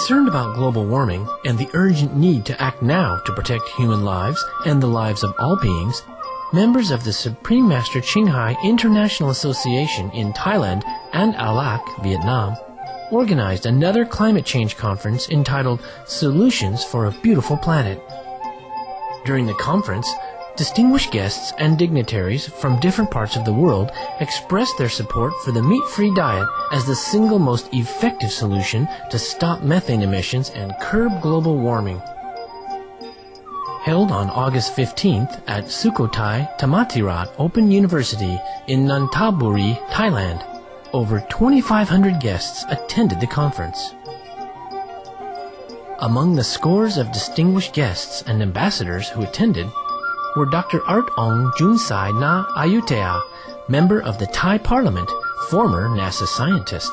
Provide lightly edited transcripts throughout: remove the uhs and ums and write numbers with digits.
Concerned about global warming and the urgent need to act now to protect human lives and the lives of all beings, members of the Supreme Master Ching Hai International Association in Thailand and Alac, Vietnam, organized another climate change conference entitled Solutions for a Beautiful Planet. During the conference, distinguished guests and dignitaries from different parts of the world expressed their support for the meat-free diet as the single most effective solution to stop methane emissions and curb global warming. Held on August 15th at Sukhothai Thammathirat Open University in Nonthaburi, Thailand, over 2,500 guests attended the conference. Among the scores of distinguished guests and ambassadors who attended were Dr. Art Ong Junsai Na Ayutthaya, member of the Thai Parliament, former NASA scientist,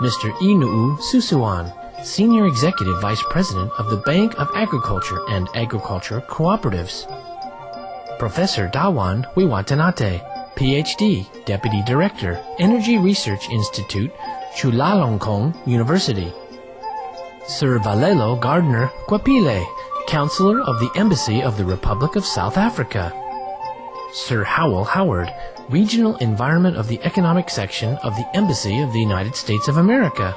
Mr. Inuu Susuwan, Senior Executive Vice President of the Bank of Agriculture and Agriculture Cooperatives, Professor Dawan Wiwatanate, PhD, Deputy Director, Energy Research Institute, Chulalongkorn University, Sir Valelo Gardner Kwapile, Counselor of the Embassy of the Republic of South Africa, Sir Howell Howard, Regional Environment of the Economic Section of the Embassy of the United States of America,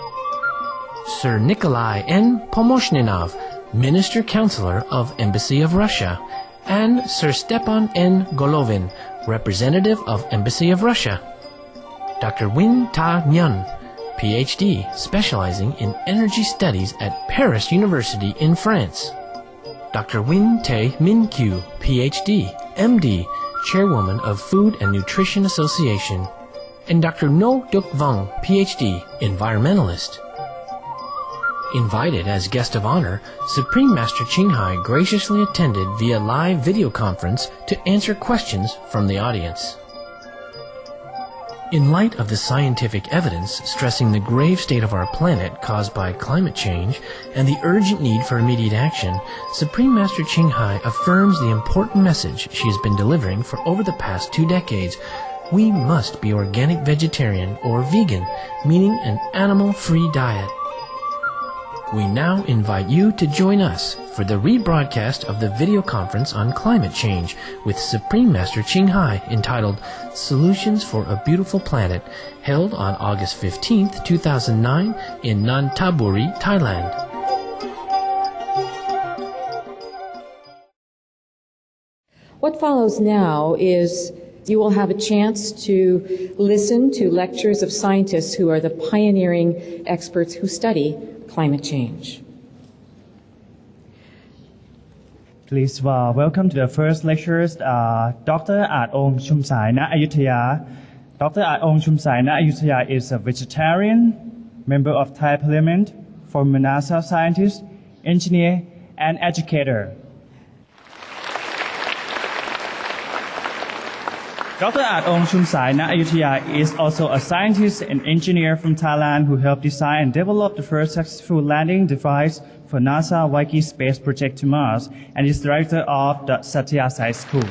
Sir Nikolai N. Pomoshninov, Minister Counselor of Embassy of Russia, and Sir Stepan N. Golovin, Representative of Embassy of Russia. Dr. Win Ta Nguyen, PhD, specializing in energy studies at Paris University in France. Dr. Win Tae Min Kyu, PhD, MD, Chairwoman of Food and Nutrition Association, and Dr. No Duk Vong, PhD, Environmentalist. Invited as guest of honor, Supreme Master Ching Hai graciously attended via live video conference to answer questions from the audience. In light of the scientific evidence stressing the grave state of our planet caused by climate change and the urgent need for immediate action, Supreme Master Ching Hai affirms the important message she has been delivering for over the past 2 decades. We must be organic vegetarian or vegan, meaning an animal-free diet. We now invite you to join us for the rebroadcast of the video conference on climate change with Supreme Master Ching Hai entitled Solutions for a Beautiful Planet, held on August 15th, 2009 in Nonthaburi, Thailand. What follows now is you will have a chance to listen to lectures of scientists who are the pioneering experts who study climate change. Please welcome to the first lecturers, Dr. Art Ong Chumsai Na Ayutthaya. Dr. Art Ong Chumsai Na Ayutthaya is a vegetarian, member of Thai Parliament, former NASA scientist, engineer, and educator. Dr. Art Ong Chumsai Na Ayutthaya is also a scientist and engineer from Thailand who helped design and develop the first successful landing device for NASA Waikiki Space Project to Mars, and is director of the Satya Sai School.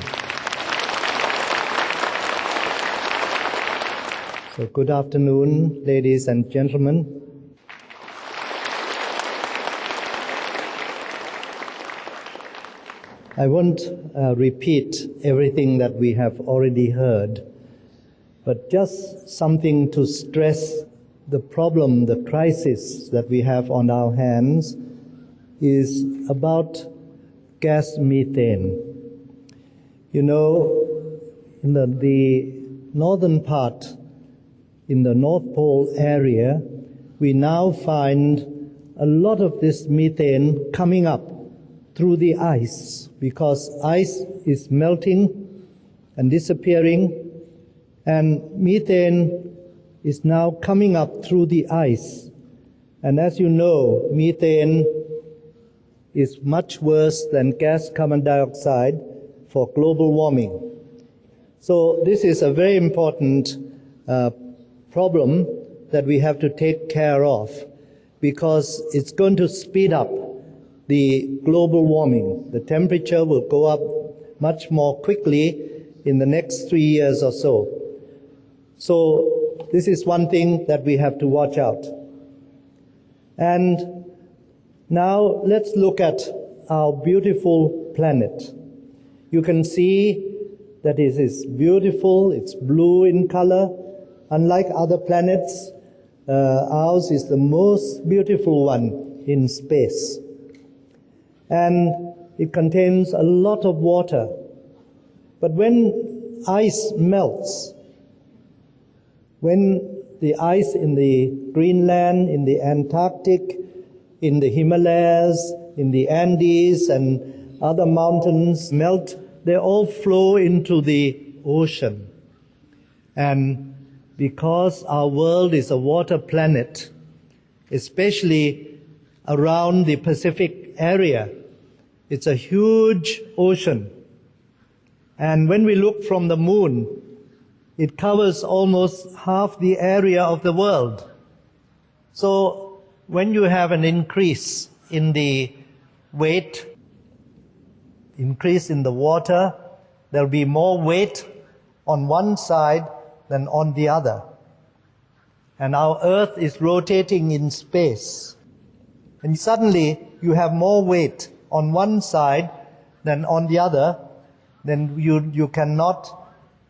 So good afternoon, ladies and gentlemen. I won't repeat everything that we have already heard, but just something to stress the problem, the crisis that we have on our hands is about gas methane. You know, in the northern part, in the North Pole area, we now find a lot of this methane coming up through the ice, because ice is melting and disappearing, and methane is now coming up through the ice. And as you know, methane is much worse than gas carbon dioxide for global warming. So this is a very important problem that we have to take care of, because it's going to speed up the global warming. The temperature will go up much more quickly in the next 3 years or so. So this is one thing that we have to watch out. And Now let's look at our beautiful planet. You can see that it is beautiful, it's blue in color. Unlike other planets, ours is the most beautiful one in space. And it contains a lot of water. But when ice melts, when the ice in the Greenland, in the Antarctic, in the Himalayas, in the Andes and other mountains melt, they all flow into the ocean. And because our world is a water planet, especially around the Pacific area, it's a huge ocean. And when we look from the moon, it covers almost half the area of the world. So when you have an increase in the weight, increase in the water, there'll be more weight on one side than on the other. And our Earth is rotating in space. And suddenly you have more weight on one side than on the other, then you cannot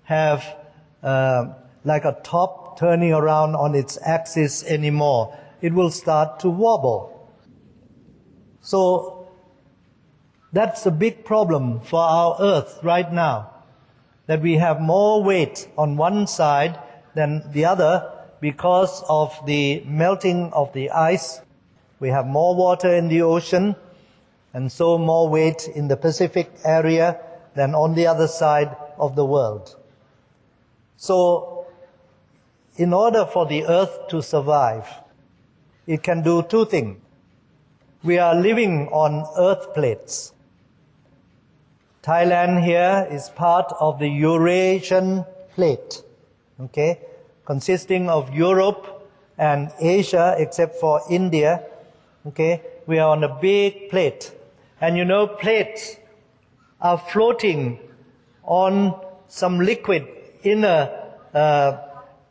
have like a top turning around on its axis anymore. It will start to wobble. So that's a big problem for our Earth right now, that we have more weight on one side than the other because of the melting of the ice. We have more water in the ocean, and so more weight in the Pacific area than on the other side of the world. So, in order for the Earth to survive, it can do two things. We are living on Earth plates. Thailand here is part of the Eurasian plate, okay, consisting of Europe and Asia, except for India, okay. We are on a big plate. And you know, plates are floating on some liquid inner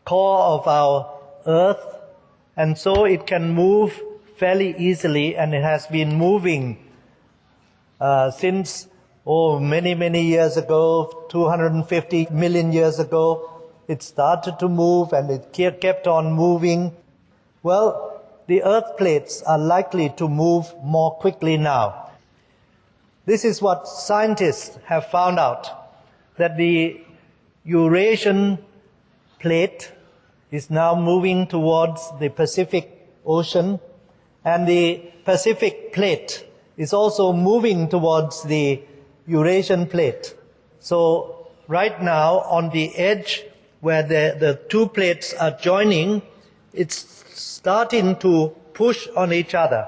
core of our Earth, and so it can move fairly easily, and it has been moving since many years ago, 250 million years ago. It started to move and it kept on moving. Well, the Earth plates are likely to move more quickly now. This is what scientists have found out, that the Eurasian plate is now moving towards the Pacific Ocean, and the Pacific plate is also moving towards the Eurasian plate. So right now, on the edge where the two plates are joining, it's starting to push on each other.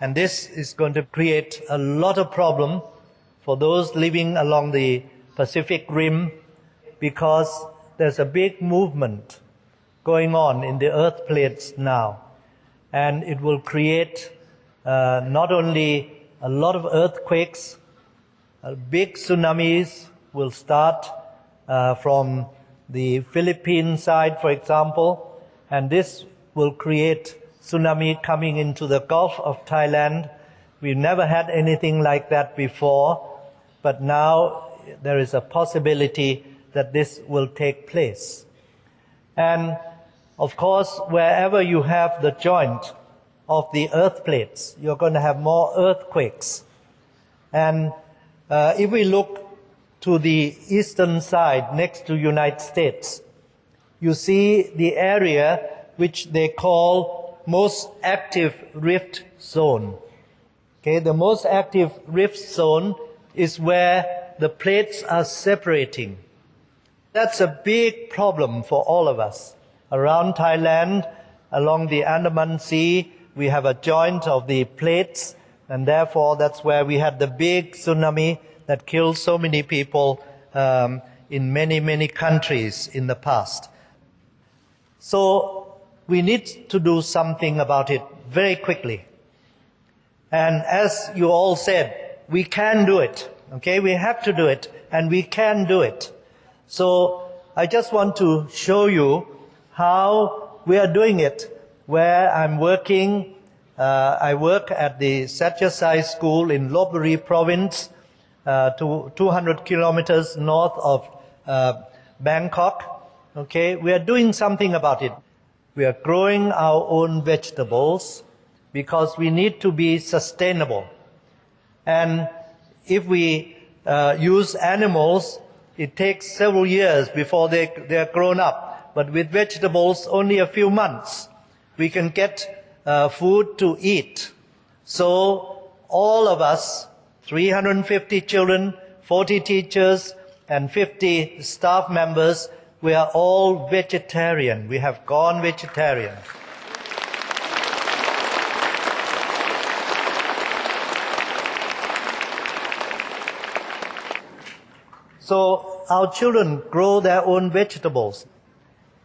And this is going to create a lot of problem for those living along the Pacific Rim, because there's a big movement going on in the Earth plates now. And it will create not only a lot of earthquakes, big tsunamis will start from the Philippine side, for example, and this will create tsunami coming into the Gulf of Thailand. We've never had anything like that before, but now there is a possibility that this will take place. And of course, wherever you have the joint of the earth plates, you're going to have more earthquakes. And if we look to the eastern side next to United States, you see the area which they call most active rift zone. Okay, the most active rift zone is where the plates are separating. That's a big problem for all of us. Around Thailand, along the Andaman Sea, we have a joint of the plates, and therefore that's where we had the big tsunami that killed so many people in many countries in the past. So we need to do something about it very quickly. And as you all said, we can do it. Okay, we have to do it, and we can do it. So I just want to show you how we are doing it, where I'm working I work at the Satyasai School in Lopburi Province, 200 kilometers north of Bangkok. Okay, we are doing something about it. We are growing our own vegetables because we need to be sustainable. And if we use animals, it takes several years before they are grown up. But with vegetables, only a few months, we can get food to eat. So all of us, 350 children, 40 teachers, and 50 staff members, we are all vegetarian. We have gone vegetarian. So our children grow their own vegetables.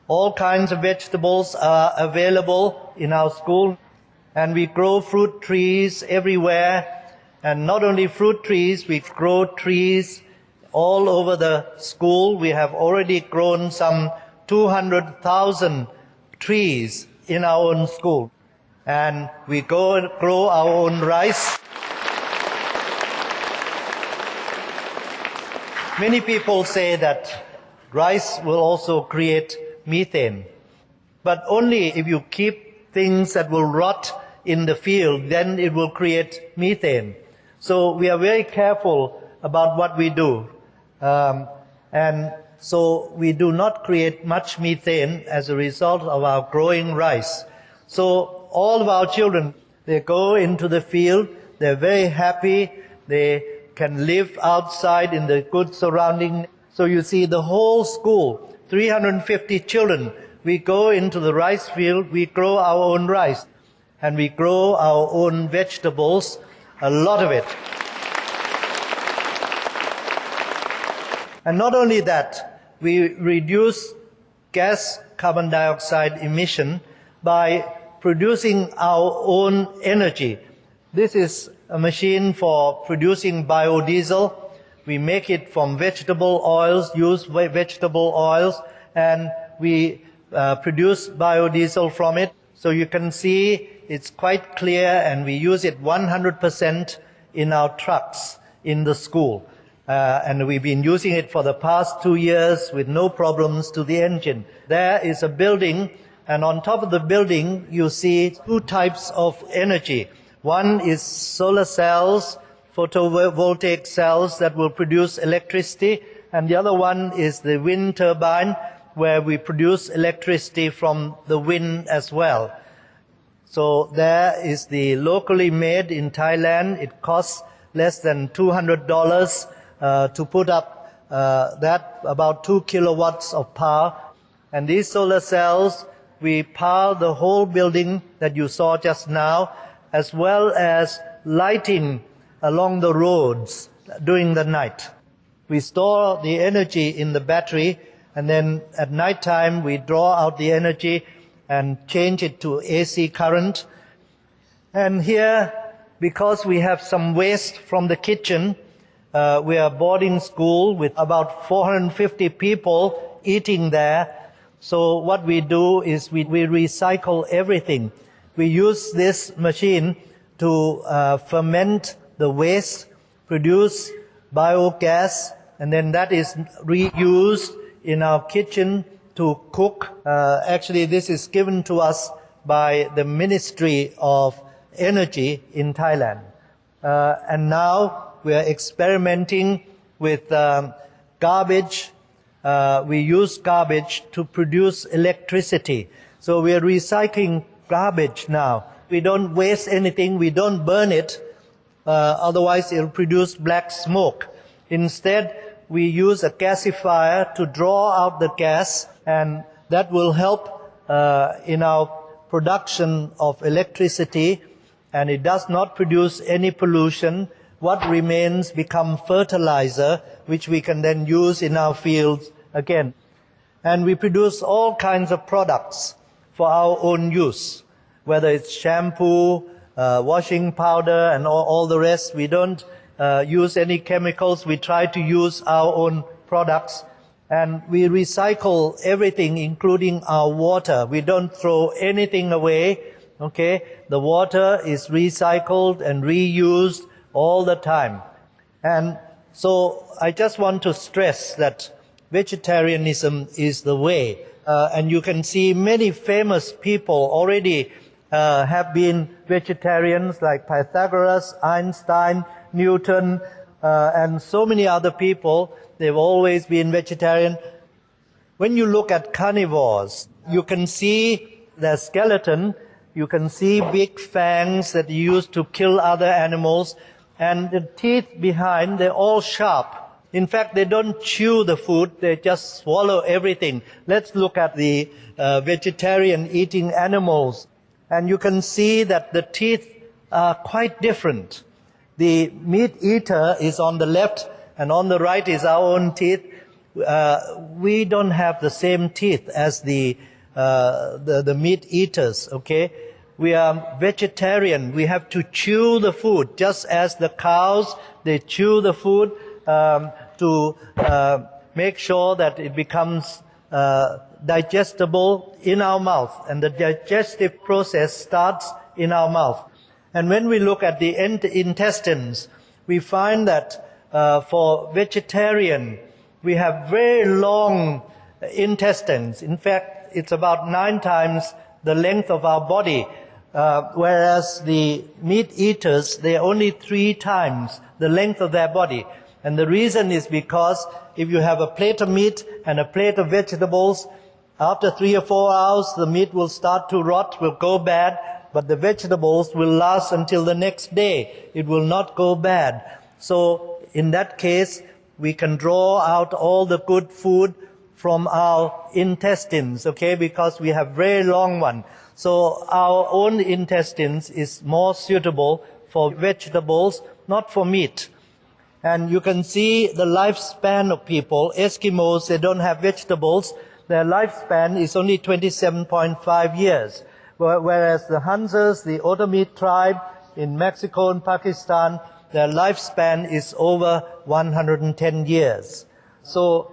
All kinds of vegetables are available in our school, and we grow fruit trees everywhere. And not only fruit trees, we grow trees all over the school. We have already grown some 200,000 trees in our own school. And we grow our own rice. Many people say that rice will also create methane. But only if you keep things that will rot in the field, then it will create methane. So we are very careful about what we do. And so we do not create much methane as a result of our growing rice. So all of our children, they go into the field, they're very happy, they can live outside in the good surrounding. So you see the whole school, 350 children, we go into the rice field, we grow our own rice, and we grow our own vegetables, a lot of it. And not only that, we reduce carbon dioxide emission by producing our own energy. This is a machine for producing biodiesel. We make it from vegetable oils, use vegetable oils, and we produce biodiesel from it. So you can see it's quite clear, and we use it 100% in our trucks in the school. And we've been using it for the past 2 years with no problems to the engine. There is a building, and on top of the building you see two types of energy. One is solar cells, photovoltaic cells that will produce electricity, and the other one is the wind turbine, where we produce electricity from the wind as well. So there is the locally made in Thailand. It costs less than $200 to put up that, about 2 kilowatts of power. And these solar cells, we power the whole building that you saw just now, as well as lighting along the roads during the night. We store the energy in the battery, and then at night time we draw out the energy and change it to AC current. And here, because we have some waste from the kitchen, we are a boarding school with about 450 people eating there. So what we do is we recycle everything. We use this machine to ferment the waste, produce biogas, and then that is reused in our kitchen to cook. Actually, this is given to us by the Ministry of Energy in Thailand. And now we are experimenting with garbage. We use garbage to produce electricity. So we are recycling garbage now. We don't waste anything. We don't burn it. Otherwise, it will produce black smoke. Instead, we use a gasifier to draw out the gas, and that will help in our production of electricity, and it does not produce any pollution. What remains become fertilizer, which we can then use in our fields again. And we produce all kinds of products for our own use, whether it's shampoo, washing powder, and all the rest. We don't use any chemicals. We try to use our own products, and we recycle everything, including our water. We don't throw anything away. Okay, the water is recycled and reused all the time. And so I just want to stress that vegetarianism is the way. And you can see many famous people already have been vegetarians, like Pythagoras, Einstein, Newton, and so many other people. They've always been vegetarian. When you look at carnivores, you can see their skeleton, you can see big fangs that you use to kill other animals, and the teeth behind, they're all sharp. In fact, they don't chew the food, they just swallow everything. Let's look at the vegetarian eating animals. And you can see that the teeth are quite different. The meat eater is on the left, and on the right is our own teeth. We don't have the same teeth as the meat eaters, okay? We are vegetarian. We have to chew the food, just as the cows, they chew the food to make sure that it becomes digestible in our mouth. And the digestive process starts in our mouth. And when we look at the intestines, we find that for vegetarian, we have very long intestines. In fact, it's about 9 times the length of our body, whereas the meat eaters, they're only 3 times the length of their body. And the reason is because if you have a plate of meat and a plate of vegetables, after 3 or 4 hours, the meat will start to rot, will go bad, but the vegetables will last until the next day. It will not go bad. So in that case, we can draw out all the good food from our intestines, okay, because we have very long one. So our own intestines is more suitable for vegetables, not for meat. And you can see the lifespan of people. Eskimos, they don't have vegetables. Their lifespan is only 27.5 years. Whereas the Hansas, the Otomi tribe in Mexico and Pakistan, their lifespan is over 110 years. So,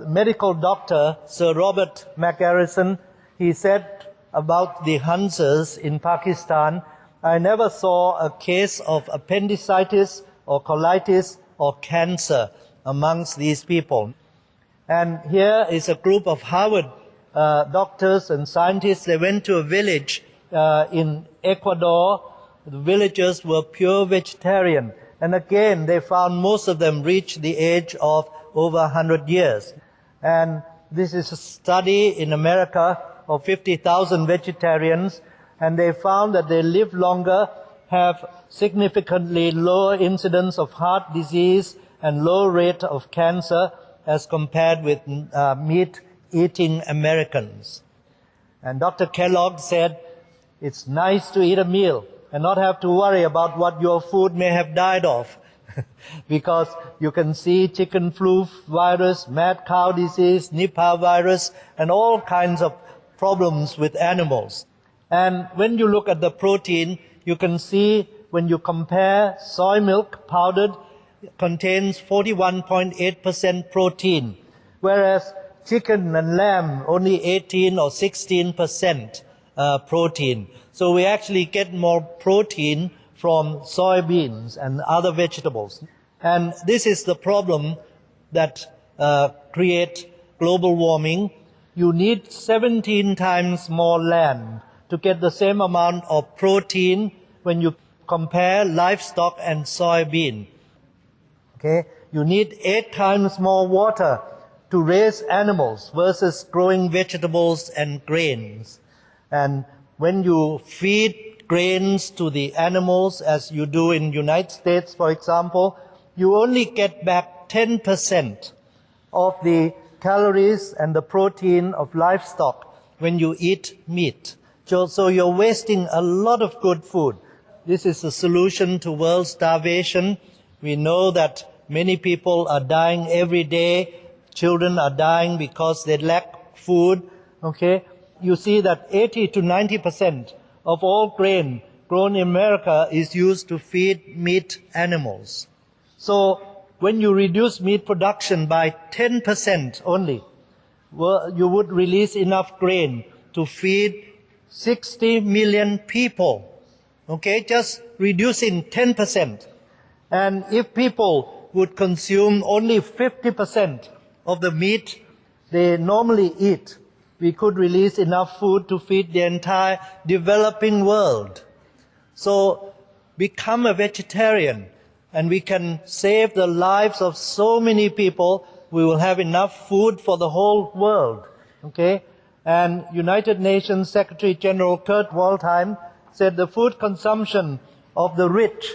medical doctor Sir Robert McGarrison, he said about the Hansas in Pakistan, I never saw a case of appendicitis or colitis or cancer amongst these people. And here is a group of Harvard doctors and scientists. They went to a village in Ecuador. The villagers were pure vegetarian. And again, they found most of them reached the age of over 100 years. And this is a study in America of 50,000 vegetarians. And they found that they live longer, have significantly lower incidence of heart disease and low rate of cancer as compared with meat-eating Americans. And Dr. Kellogg said, it's nice to eat a meal and not have to worry about what your food may have died of. Because you can see chicken flu virus, mad cow disease, Nipah virus, and all kinds of problems with animals. And when you look at the protein, you can see when you compare soy milk powdered, contains 41.8% protein, whereas chicken and lamb only 18 or 16% protein. So we actually get more protein from soybeans and other vegetables. And this is the problem that create global warming. You need 17 times more land to get the same amount of protein when you compare livestock and soybean. Okay? You need 8 times more water to raise animals versus growing vegetables and grains. And when you feed grains to the animals, as you do in the United States, for example, you only get back 10% of the calories and the protein of livestock when you eat meat. So you're wasting a lot of good food. This is the solution to world starvation. We know that many people are dying every day. Children are dying because they lack food. Okay? You see that 80 to 90% of all grain grown in America is used to feed meat animals. So when you reduce meat production by 10% only, you would release enough grain to feed 60 million people. Okay, just reducing 10%. And if people would consume only 50% of the meat they normally eat, we could release enough food to feed the entire developing world. So become a vegetarian and we can save the lives of so many people. We will have enough food for the whole world. Okay? And United Nations Secretary General Kurt Waldheim said the food consumption of the rich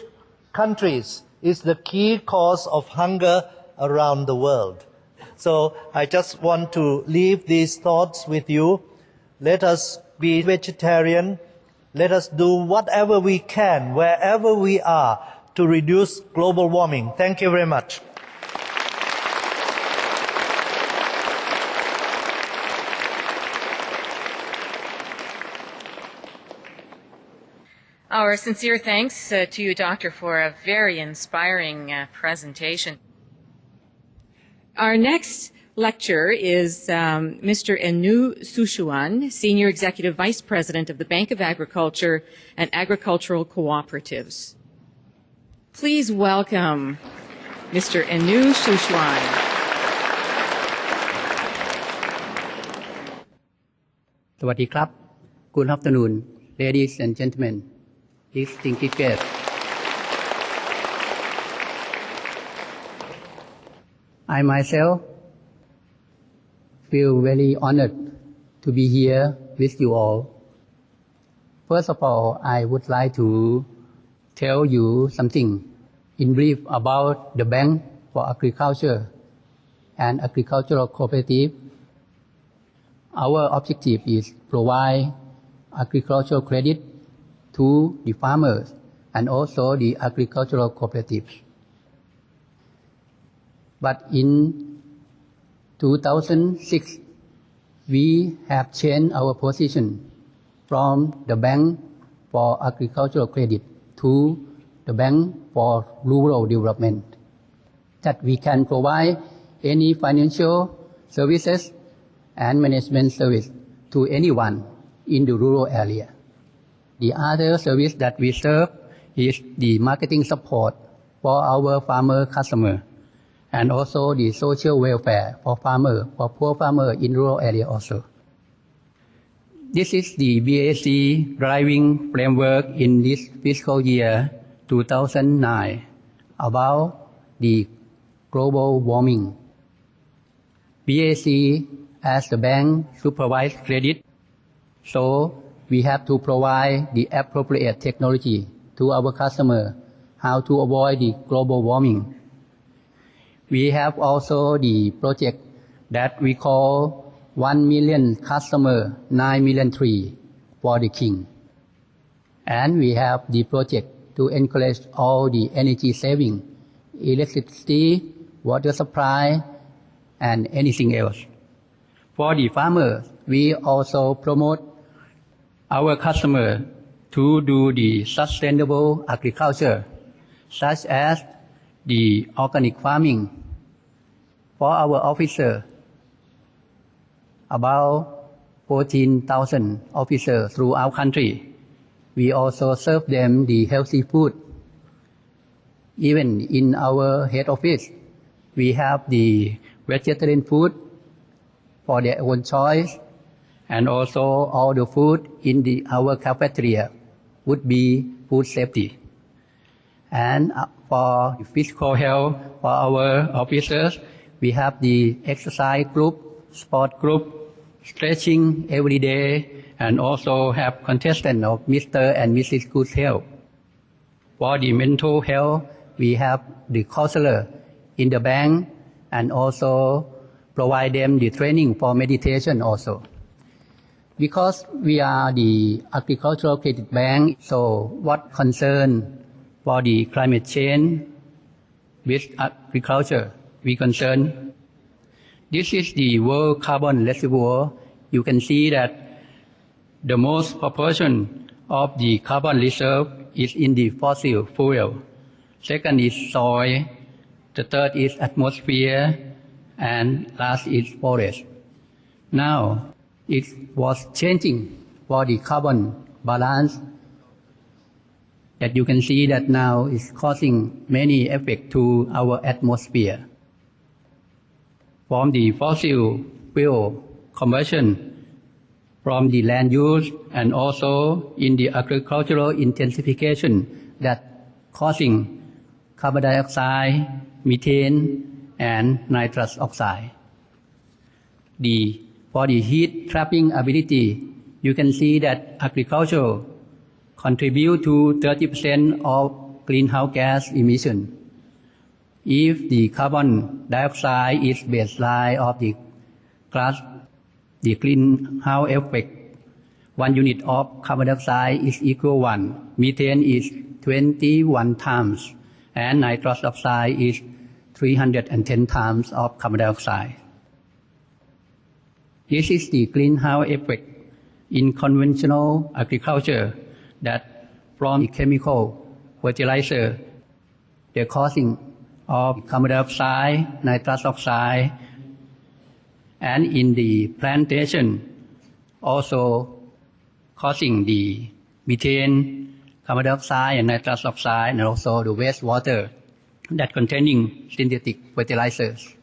countries is the key cause of hunger around the world. So I just want to leave these thoughts with you. Let us be vegetarian. Let us do whatever we can, wherever we are, to reduce global warming. Thank you very much. Our sincere thanks to you, Doctor, for a very inspiring presentation. Our next lecturer is Mr. Enu Sushuan, Senior Executive Vice President of the Bank of Agriculture and Agricultural Cooperatives. Please welcome Mr. Enu Sushuan. Sawadee krab. Good afternoon, ladies and gentlemen. Distinguished guests. I myself feel very honored to be here with you all. First of all, I would like to tell you something in brief about the Bank for Agriculture and Agricultural Cooperative. Our objective is provide agricultural credit to the farmers and also the agricultural cooperatives. But in 2006, we have changed our position from the Bank for Agricultural Credit to the Bank for Rural Development, that we can provide any financial services and management service to anyone in the rural area. The other service that we serve is the marketing support for our farmer customer and also the social welfare for farmer, for poor farmer in rural area also. This is the BAC driving framework in this fiscal year 2009 about the global warming. BAC as the bank supervise credit, so we have to provide the appropriate technology to our customer how to avoid the global warming. We have also the project that we call 1 million customer, 9 million tree for the king. And we have the project to encourage all the energy saving, electricity, water supply, and anything else. For the farmers, we also promote our customer to do the sustainable agriculture, such as the organic farming. For our officers, about 14,000 officers throughout country, we also serve them the healthy food. Even in our head office, we have the vegetarian food for their own choice, and also all the food in our cafeteria would be food safety. And for physical health for our officers, we have the exercise group, sport group, stretching every day, and also have contestant of Mr. and Mrs. Good Health. For the mental health, we have the counselor in the bank and also provide them the training for meditation also. Because we are the agricultural credit bank, so what concern for the climate change with agriculture we concern? This is the world carbon reservoir. You can see that the most proportion of the carbon reserve is in the fossil fuel. Second is soil. The third is atmosphere. And last is forest. Now, it was changing for the carbon balance that you can see that now is causing many effects to our atmosphere. From the fossil fuel combustion, from the land use, and also in the agricultural intensification that causing carbon dioxide, methane, and nitrous oxide. For the heat trapping ability, you can see that agriculture contribute to 30% of greenhouse gas emission. If the carbon dioxide is baseline of the greenhouse effect, 1 unit of carbon dioxide is equal 1, methane is 21 times, and nitrous oxide is 310 times of carbon dioxide. This is the greenhouse effect in conventional agriculture that from the chemical fertilizer, the causing of carbon dioxide, nitrous oxide, and in the plantation also causing the methane, carbon dioxide, and nitrous oxide, and also the wastewater that containing synthetic fertilizers.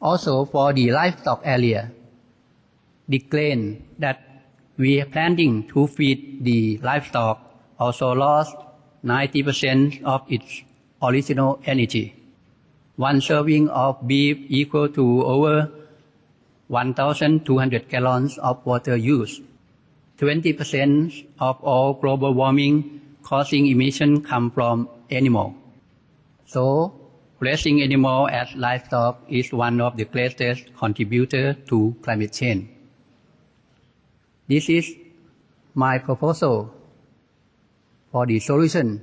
Also for the livestock area, the grain that we are planting to feed the livestock also lost 90% of its original energy. 1 serving of beef equal to over 1,200 gallons of water use. 20% of all global warming causing emission come from animal. So, raising animal as livestock is one of the greatest contributor to climate change. This is my proposal for the solution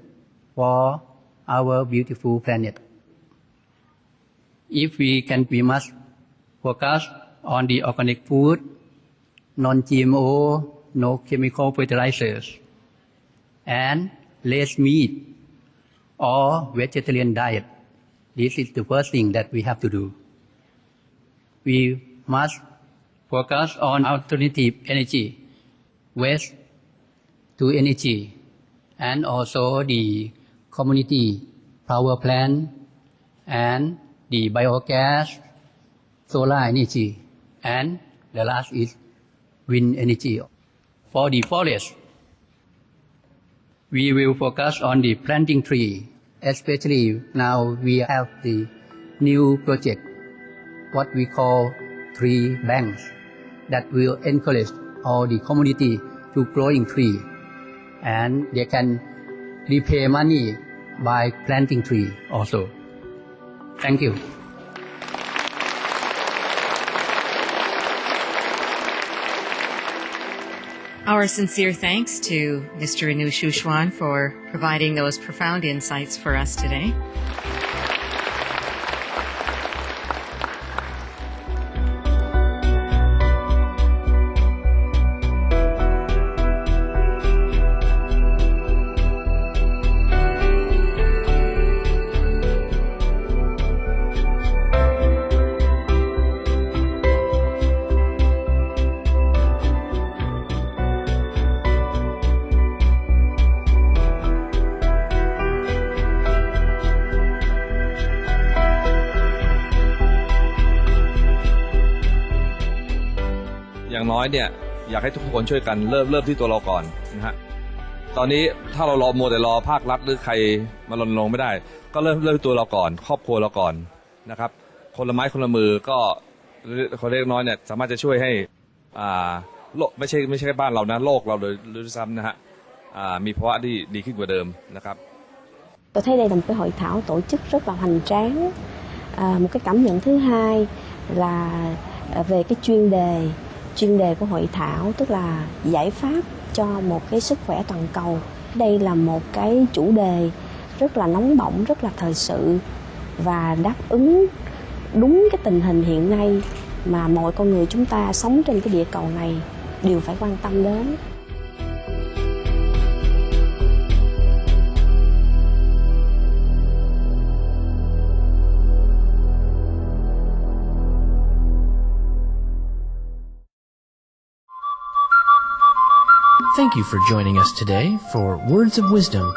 for our beautiful planet. If we must focus on the organic food, non-GMO, no chemical fertilizers, and less meat or vegetarian diet. This is the first thing that we have to do. We must focus on alternative energy, waste to energy, and also the community power plant and the biogas, solar energy, and the last is wind energy. For the forest, we will focus on the planting tree, especially now we have the new project, what we call tree banks, that will encourage all the community to growing tree, and they can repay money by planting tree also. Thank you. Our sincere thanks to Mr. Anu Shushwan for providing those profound insights for us today.อย่างน้อยเนี่ยอยากให้ทุกคนช่วยกันเริ่มที่ตัวเราก่อนนะฮะตอนนี้ถ้าเรามัวแต่รอภาครัฐหรือใครมารณรงค์ไม่ได้ก็เริ่มที่ตัวเราก่อนครอบครัวเราก่อนนะครับคนละไม้คนละมือก็คนเล็กน้อยเนี่ยสามารถจะช่วยให้โลกไม่ใช่แค่บ้านเรานะโลกเราเลยด้วยซ้ำนะฮะมีภาวะที่ดีขึ้นกว่าเดิมนะครับ Tôi thấy đây là một cái hội thảo tổ chức rất là hoành tráng. Một cái cảm nhận thứ hai là về cái chuyên đề của hội thảo, tức là giải pháp cho một cái sức khỏe toàn cầu. Đây là một cái chủ đề rất là nóng bỏng, rất là thời sự và đáp ứng đúng cái tình hình hiện nay mà mọi con người chúng ta sống trên cái địa cầu này đều phải quan tâm đến. Thank you for joining us today for Words of Wisdom.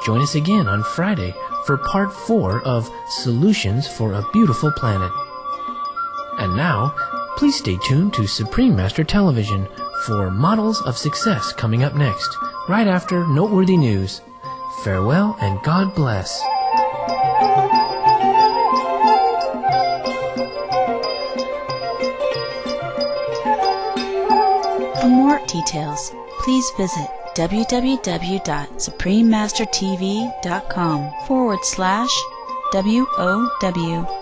Join us again on Friday for part 4 of Solutions for a Beautiful Planet. And now, please stay tuned to Supreme Master Television for Models of Success coming up next, right after Noteworthy News. Farewell and God bless. For more details, please visit www.suprememastertv.com/WOW1112.